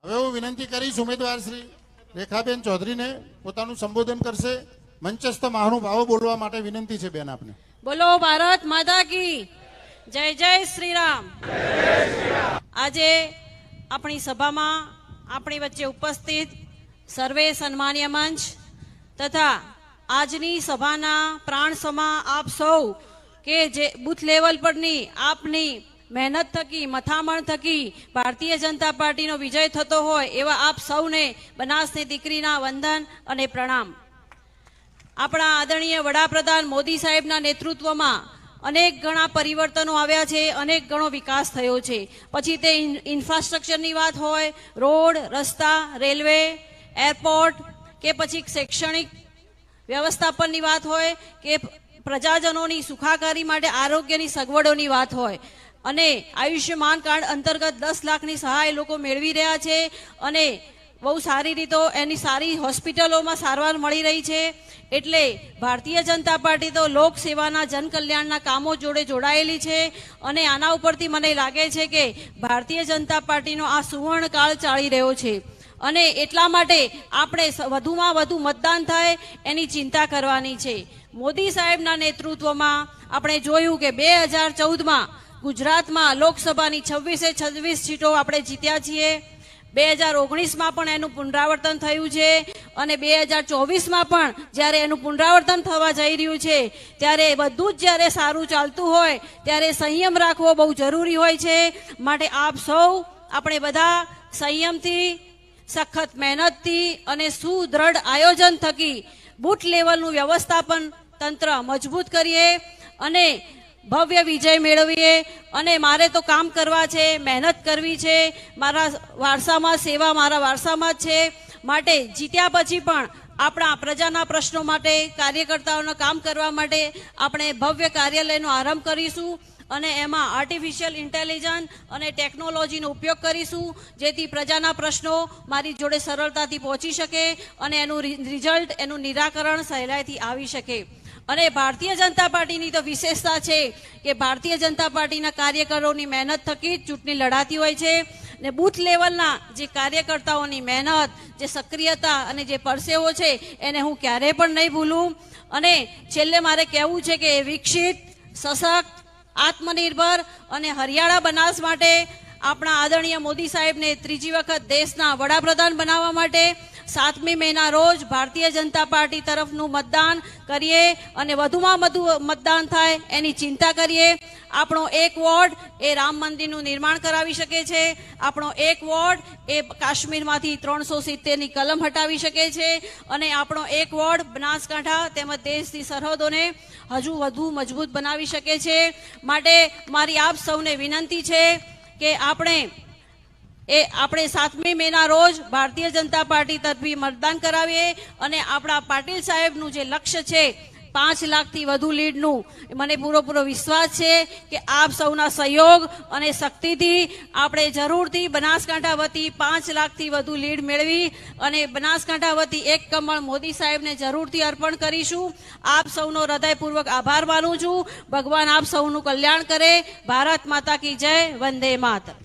હવે હું વિનંતી કરીશ ઉમેદવાર શ્રી રેખાબેન ચૌધરીને પોતાનું સંબોધન કરશે. મંચસ્થ મહાનુભાવો બોલવા માટે વિનંતી છે બેન આપને. બોલો ભારત માતા કી જય. જય શ્રી રામ. આજે આપણી સભામાં આપણી વચ્ચે ઉપસ્થિત સર્વે સન્માન્ય મંચ તથા આજની સભાના પ્રાણ સમા આપ સૌ કે જે બુથ લેવલ પરની આપની મહેનત થકી મથામણ થકી ભારતીય જનતા પાર્ટીનો વિજય થતો હોય એવા આપ સૌને બનાસની દીકરીના વંદન અને પ્રણામ. આપણા આદરણીય વડાપ્રધાન મોદી સાહેબના નેતૃત્વમાં અનેક ઘણા પરિવર્તનો આવ્યા છે, અનેક ઘણો વિકાસ થયો છે. પછી તે ઇન્ફ્રાસ્ટ્રક્ચરની વાત હોય, રોડ રસ્તા, રેલવે, એરપોર્ટ કે પછી શૈક્ષણિક વ્યવસ્થાપનની વાત હોય કે પ્રજાજનોની સુખાકારી માટે આરોગ્યની સગવડોની વાત હોય અને આયુષ્યમાન કાર્ડ અંતર્ગત 10 લાખની સહાય લોકો મેળવી રહ્યા છે અને બહુ સારી રીતે એની સારી હોસ્પિટલોમાં સારવાર મળી રહી છે. એટલે ભારતીય જનતા પાર્ટી તો લોકસેવાના જનકલ્યાણના કામો જોડે જોડાયેલી છે અને આના ઉપરથી મને લાગે છે કે ભારતીય જનતા પાર્ટીનો આ સુવર્ણકાળ ચાલી રહ્યો છે અને એટલા માટે આપણે વધુમાં વધુ મતદાન થાય એની ચિંતા કરવાની છે. મોદી સાહેબના નેતૃત્વમાં આપણે જોયું કે 2014માં ગુજરાતમાં લોકસભાની 26 સીટો આપણે જીત્યા છીએ. 2019માં પણ એનું પુનરાવર્તન થયું છે અને 2024માં પણ જ્યારે એનું પુનરાવર્તન થવા જઈ રહ્યું છે ત્યારે બધું જ જ્યારે સારું ચાલતું હોય ત્યારે સંયમ રાખવો બહુ જરૂરી હોય છે. માટે આપ સૌ આપણે બધા સંયમથી, સખત મહેનતથી અને સુદ્રઢ આયોજન થકી બુથ લેવલનું વ્યવસ્થાપન તંત્ર મજબૂત કરીએ અને ભવ્ય વિજય મેળવીએ. અને મારે તો કામ કરવા છે, મહેનત કરવી છે, મારા વારસામાં સેવા મારા વારસામાં જ છે. માટે જીત્યા પછી પણ આપણા પ્રજાના પ્રશ્નો માટે, કાર્યકર્તાઓનું કામ કરવા માટે આપણે ભવ્ય કાર્યાલયનો આરંભ કરીશું અને એમાં આર્ટિફિશિયલ ઇન્ટેલિજન્સ અને ટેકનોલોજીનો ઉપયોગ કરીશું જેથી પ્રજાના પ્રશ્નો મારી જોડે સરળતાથી પહોંચી શકે અને એનું રિઝલ્ટ, એનું નિરાકરણ સહેલાઈથી આવી શકે. અને ભારતીય જનતા પાર્ટીની તો વિશેષતા છે કે ભારતીય જનતા પાર્ટીના કાર્યકરોની મહેનત થકી જ ચૂંટણી લડાતી હોય છે ને બૂથ લેવલના જે કાર્યકર્તાઓની મહેનત, જે સક્રિયતા અને જે પરસેવો છે એને હું ક્યારેય પણ નહીં ભૂલું. અને છેલ્લે મારે કહેવું છે કે વિકસિત, સશક્ત, આત્મનિર્ભર અને હરિયાળા બનાસ માટે આપણા આદરણીય મોદી સાહેબને ત્રીજી વખત દેશના વડાપ્રધાન બનાવવા માટે 7મી મેના રોજ ભારતીય જનતા પાર્ટી તરફનું મતદાન કરીએ અને વધુમાં વધુ મતદાન થાય એની ચિંતા કરીએ. આપણો એક વોર્ડ એ રામ મંદિરનું નિર્માણ કરાવી શકે છે. આપણો એક વોર્ડ એ કાશ્મીરમાંથી 370ની કલમ હટાવી શકે છે અને આપણો એક વોર્ડ બનાસકાંઠા તેમજ દેશની સરહદોને હજુ વધુ મજબૂત બનાવી શકે છે. માટે મારી આપ સૌને વિનંતી છે કે આપણે 7મી મેના રોજ ભારતીય જનતા પાર્ટી તરફી મતદાન કરાવીએ અને આપણા પાટીલ સાહેબનું જે લક્ષ્ય છે 5 લાખથી વધુ લીડનું, મને પૂરો વિશ્વાસ છે કે આપ સૌના સહયોગ અને શક્તિથી આપણે જરૂરથી બનાસકાંઠા વતી 5 લાખથી વધુ લીડ મેળવી અને બનાસકાંઠા વતી એક કમળ મોદી સાહેબને જરૂરથી અર્પણ કરીશું. આપ સૌનો હૃદયપૂર્વક આભાર માનું છું. ભગવાન આપ સૌનું કલ્યાણ કરે. ભારત માતા કી જય. વંદે માતરમ.